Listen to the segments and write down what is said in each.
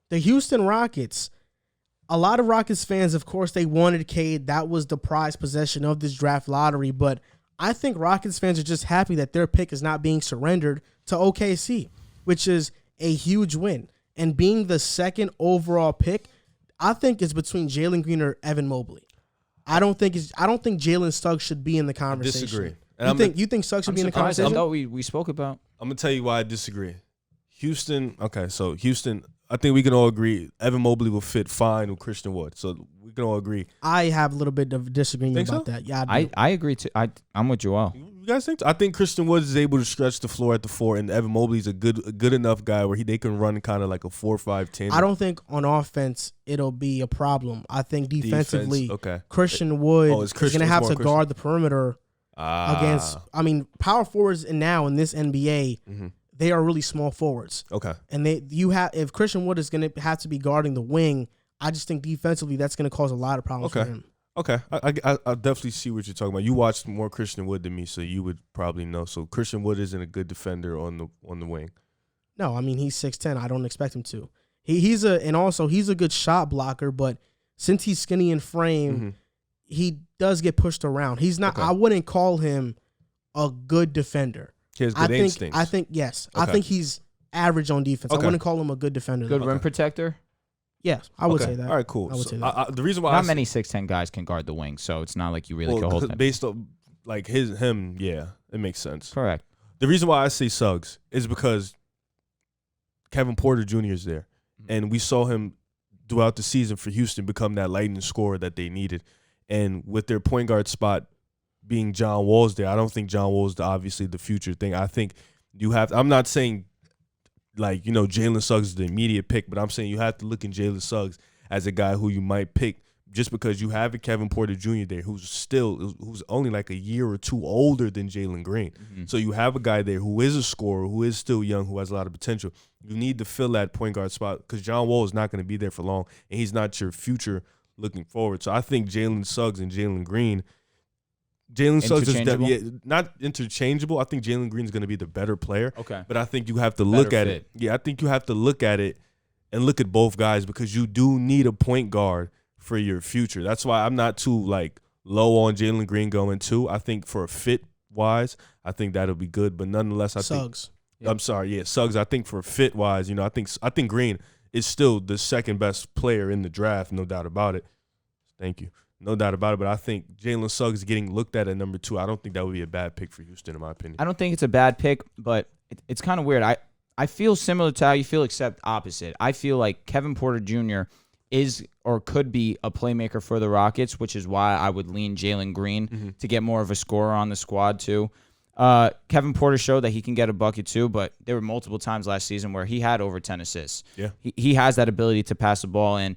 the Houston Rockets, a lot of Rockets fans, of course, they wanted Cade. That was the prized possession of this draft lottery. But I think Rockets fans are just happy that their pick is not being surrendered to OKC, which is a huge win. And being the second overall pick, I think it's between Jalen Green or Evan Mobley. I don't think Jalen Suggs should be in the conversation. I disagree. You think Suggs should be in the conversation? I thought we spoke about. I'm gonna tell you why I disagree. Houston. Okay, so Houston. I think we can all agree Evan Mobley will fit fine with Christian Wood. So we can all agree. I have a little bit of disagreement about that. Yeah, I agree too. I'm with Joel. You guys think? I think Christian Woods is able to stretch the floor at the 4, and Evan Mobley's a good enough guy where they can run kind of like a 4-5-10. I don't think on offense it'll be a problem. I think defensively, okay. Christian Wood is going to have to guard the perimeter against. I mean, power forwards now in this NBA. Mm-hmm. They are really small forwards. Okay. And if Christian Wood is going to have to be guarding the wing, I just think defensively that's going to cause a lot of problems for him. Okay. I definitely see what you're talking about. You watched more Christian Wood than me, so you would probably know. So Christian Wood isn't a good defender on the wing. No, I mean he's 6'10". I don't expect him to. He's a good shot blocker, but since he's skinny in frame, he does get pushed around. He's not. Okay. I wouldn't call him a good defender. He has good instincts. I think yes. Okay. I think he's average on defense. Okay. I wouldn't call him a good defender. Good rim protector. Yes, I would say that. All right, cool. I would say that. The reason why not many 6'10" guys can guard the wing, so it's not like you really can hold him. Based on like him, yeah, it makes sense. Correct. The reason why I say Suggs is because Kevin Porter Jr. is there, and we saw him throughout the season for Houston become that lightning scorer that they needed, and with their point guard spot being John Wall's there, I don't think John Wall's obviously the future thing. I think you have. I'm not saying like Jalen Suggs is the immediate pick, but I'm saying you have to look in Jalen Suggs as a guy who you might pick just because you have a Kevin Porter Jr. there who's only like a year or two older than Jalen Green. Mm-hmm. So you have a guy there who is a scorer, who is still young, who has a lot of potential. You need to fill that point guard spot because John Wall is not going to be there for long, and he's not your future looking forward. So I think Jalen Suggs and Jalen Green. Jalen Suggs is not interchangeable. I think Jalen Green is going to be the better player. Okay. But I think you have to look at it. Yeah, I think you have to look at it and look at both guys because you do need a point guard for your future. That's why I'm not too low on Jalen Green going too. I think for a fit wise, I think that'll be good. But nonetheless, Suggs. I'm sorry, yeah, Suggs. I think for fit wise, I think Green is still the second best player in the draft, no doubt about it. Thank you. No doubt about it, but I think Jalen Suggs getting looked at number 2, I don't think that would be a bad pick for Houston, in my opinion. I don't think it's a bad pick, but it's kind of weird. I feel similar to how you feel, except opposite. I feel like Kevin Porter Jr. is or could be a playmaker for the Rockets, which is why I would lean Jalen Green to get more of a scorer on the squad too. Kevin Porter showed that he can get a bucket too, but there were multiple times last season where he had over 10 assists. Yeah, he has that ability to pass the ball, and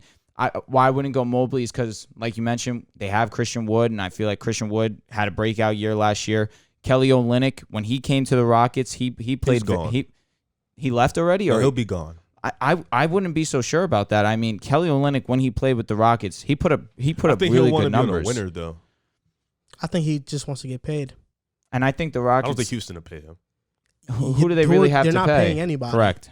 why I wouldn't go Mobley is because, like you mentioned, they have Christian Wood, and I feel like Christian Wood had a breakout year last year. Kelly Olynyk, when he came to the Rockets, he played. He left already, or he'll be gone. I wouldn't be so sure about that. I mean, Kelly Olynyk, when he played with the Rockets, he put up really good numbers. Be on a winner, though. I think he just wants to get paid, and I think the Rockets. I don't think Houston will pay him. Who do they really have to pay? They're not paying anybody. Correct.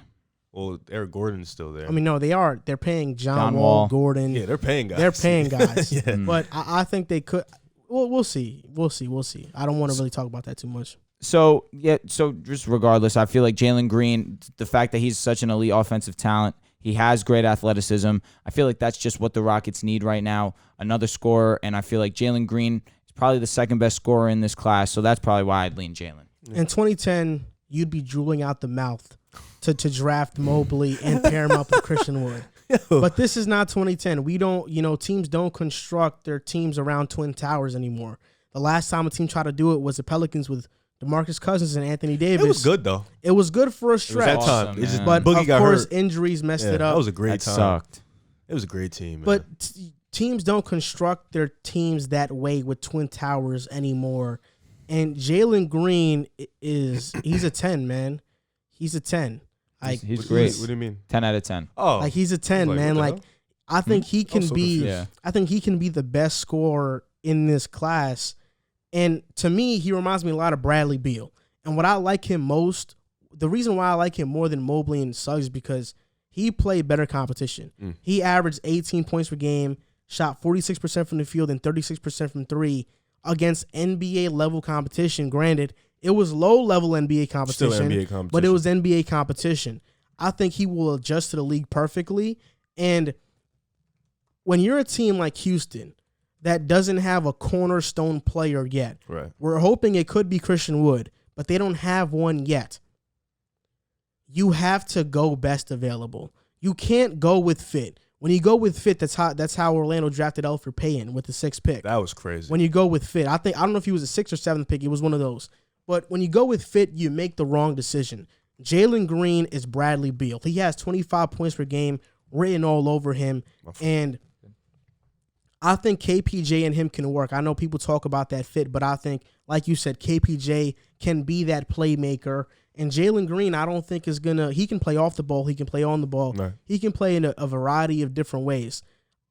Well, Eric Gordon's still there. I mean, no, they are. They're paying John Wall, Gordon. Yeah, they're paying guys. They're paying guys. Yeah. But I think they could. Well, we'll see. We'll see. I don't want to really talk about that too much. So just regardless, I feel like Jalen Green, the fact that he's such an elite offensive talent, he has great athleticism. I feel like that's just what the Rockets need right now, another scorer, and I feel like Jalen Green is probably the second best scorer in this class, so that's probably why I'd lean Jalen. In 2010, you'd be drooling out the mouth to draft Mobley and pair him up with Christian Wood. But this is not 2010. We don't, teams don't construct their teams around Twin Towers anymore. The last time a team tried to do it was the Pelicans with DeMarcus Cousins and Anthony Davis. It was good, though. It was good for a stretch. It was that time. Awesome, but, Boogie of course, hurt. Injuries messed it up. That was a great time. Sucked. It was a great team, man. But teams don't construct their teams that way with Twin Towers anymore. And Jalen Green he's a 10, man. He's a 10. He's great. What do you mean? 10 out of 10. Oh, he's a 10, man. I think he can be. I think he can be the best scorer in this class. And to me, he reminds me a lot of Bradley Beal. And what I like him most, the reason why I like him more than Mobley and Suggs is because he played better competition. He averaged 18 points per game, shot 46% from the field and 36% from three against NBA level competition. Granted, it was low level NBA competition, Still NBA competition, but it was NBA competition. I think he will adjust to the league perfectly. And when you're a team like Houston that doesn't have a cornerstone player yet, right? We're hoping it could be Christian Wood, but they don't have one yet. You have to go best available. You can't go with fit. When you go with fit, that's how Orlando drafted Elfrid Payton with the 6th pick. That was crazy. When you go with fit, I don't know if he was a 6th or 7th pick. It was one of those. But when you go with fit, you make the wrong decision. Jalen Green is Bradley Beal. He has 25 points per game written all over him. And I think KPJ and him can work. I know people talk about that fit, but I think, like you said, KPJ can be that playmaker. And Jalen Green, I don't think is he can play off the ball. He can play on the ball. Right. He can play in a variety of different ways.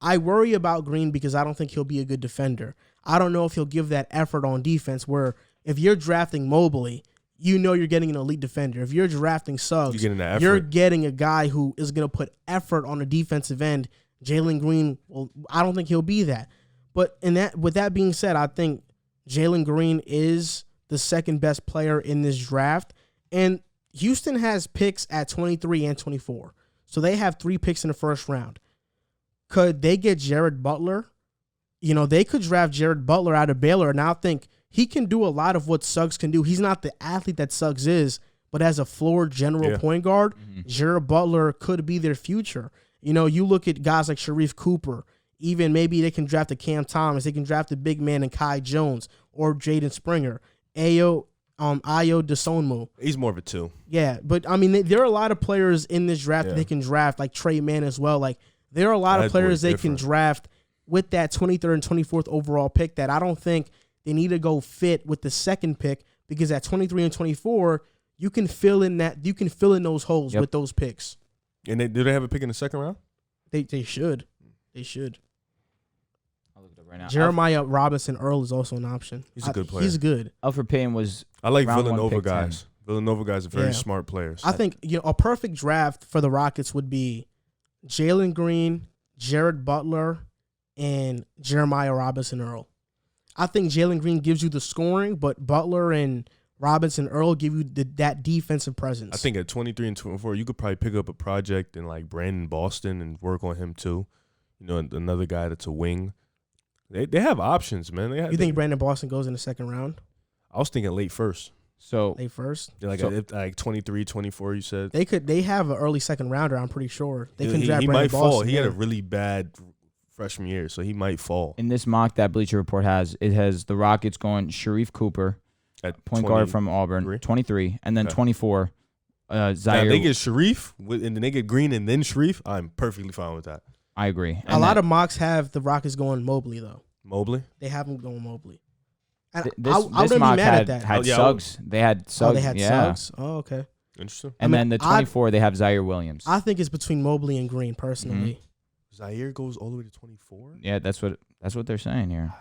I worry about Green because I don't think he'll be a good defender. I don't know if he'll give that effort on defense where if you're drafting Mobley, you know you're getting an elite defender. If you're drafting Suggs, you're getting a guy who is going to put effort on the defensive end. Jalen Green, well, I don't think he'll be that. But with that being said, I think Jalen Green is the second best player in this draft. And Houston has picks at 23 and 24. So they have 3 picks in the first round. Could they get Jared Butler? They could draft Jared Butler out of Baylor, and I think he can do a lot of what Suggs can do. He's not the athlete that Suggs is, but as a floor general point guard, Jared Butler could be their future. You look at guys like Sharif Cooper. Even maybe they can draft a Cam Thomas. They can draft a big man in Kai Jones or Jaden Springer. Ayo Dosunmu. He's more of a 2. Yeah, but there are a lot of players in this draft that they can draft, like Trey Mann as well. Like there are a lot of players they can draft with that 23rd and 24th overall pick that I don't think they need to go fit with the 2nd pick, because at 23 and 24, you can fill in those holes with those picks. And do they have a pick in the 2nd round? They should. They should. I'll look it up right now. Jeremiah Robinson Earl is also an option. He's a good player. He's good. Elfrid Payton was. I like round Villanova 1, pick guys. 10. Villanova guys are very smart players. I think a perfect draft for the Rockets would be Jalen Green, Jared Butler, and Jeremiah Robinson Earl. I think Jalen Green gives you the scoring, but Butler and Robinson Earl give you that defensive presence. I think at 23 and 24, you could probably pick up a project in like Brandon Boston and work on him too. Another guy that's a wing. They have options, man. You think Brandon Boston goes in the 2nd round? I was thinking late first. So late first? Like 23, 24, you said? They have an early 2nd rounder, I'm pretty sure. They can draft he Brandon might Boston. fall. He had a really bad freshman year, so he might fall. In this mock that Bleacher Report has, it has the Rockets going Sharif Cooper, at point guard from Auburn, 23, and then 24, Zaire. Now, they get Sharif, and then they get Green and then Sharif. I'm perfectly fine with that. I agree. A lot of mocks have the Rockets going Mobley, though. Mobley? They have him going Mobley. And this mock had Suggs. They had Suggs. Oh, they had Suggs. Oh, okay. Interesting. And then the 24, they have Zaire Williams. I think it's between Mobley and Green, personally. Zaire goes all the way to 24? Yeah, that's what they're saying here.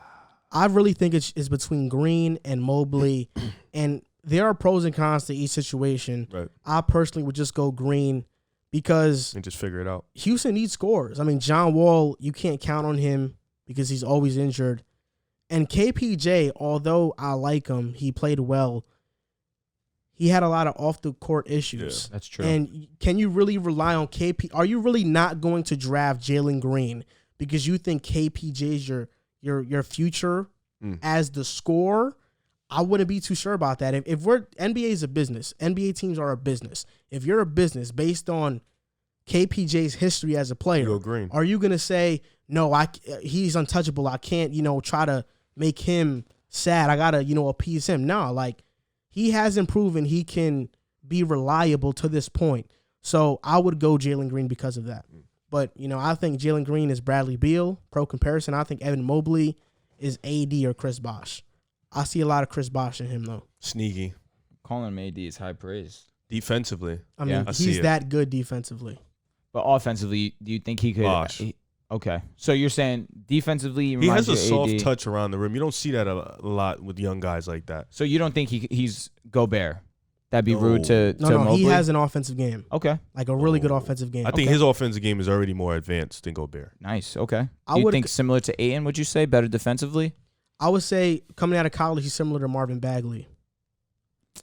I really think it's between Green and Mobley, and there are pros and cons to each situation. Right. I personally would just go Green because and just figure it out. Houston needs scores. John Wall, you can't count on him because he's always injured. And KPJ, although I like him, he played well. He had a lot of off-the-court issues. Yeah, that's true. And can you really rely on KP? Are you really not going to draft Jalen Green because you think KPJ is your future as the scorer? I wouldn't be too sure about that. If NBA is a business, NBA teams are a business. If you're a business based on KPJ's history as a player, are you going to say, no, he's untouchable. I can't, try to make him sad. I got to, appease him. No, he hasn't proven he can be reliable to this point. So I would go Jalen Green because of that. But, I think Jalen Green is Bradley Beal, pro comparison. I think Evan Mobley is AD or Chris Bosh. I see a lot of Chris Bosh in him, though. Sneaky. Calling him AD is high praise. Defensively. He's that good defensively. But offensively, do you think he could? Bosh. Okay. So you're saying defensively he has a soft AD. touch around the rim. You don't see that a lot with young guys like that. So you don't think he's Gobert? That'd be rude to No, Mobley? he has an offensive game. Okay. Like a really good offensive game. I think his offensive game is already more advanced than Gobert. Nice. Okay. I Do you would think similar to Ayton, would you say? Better defensively? I would say coming out of college, he's similar to Marvin Bagley.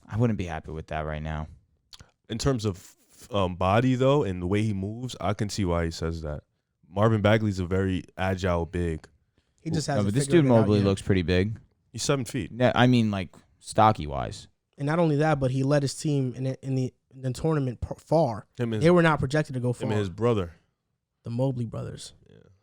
I wouldn't be happy with that right now. In terms of body, though, and the way he moves, I can see why he says that. Marvin Bagley's a very agile big. He just No, has. but this dude Mobley looks pretty big. He's 7 feet. Yeah, I mean, like stocky wise. And not only that, but he led his team in the tournament far. Him and They were not projected to go far. his brother. The Mobley brothers. Yeah.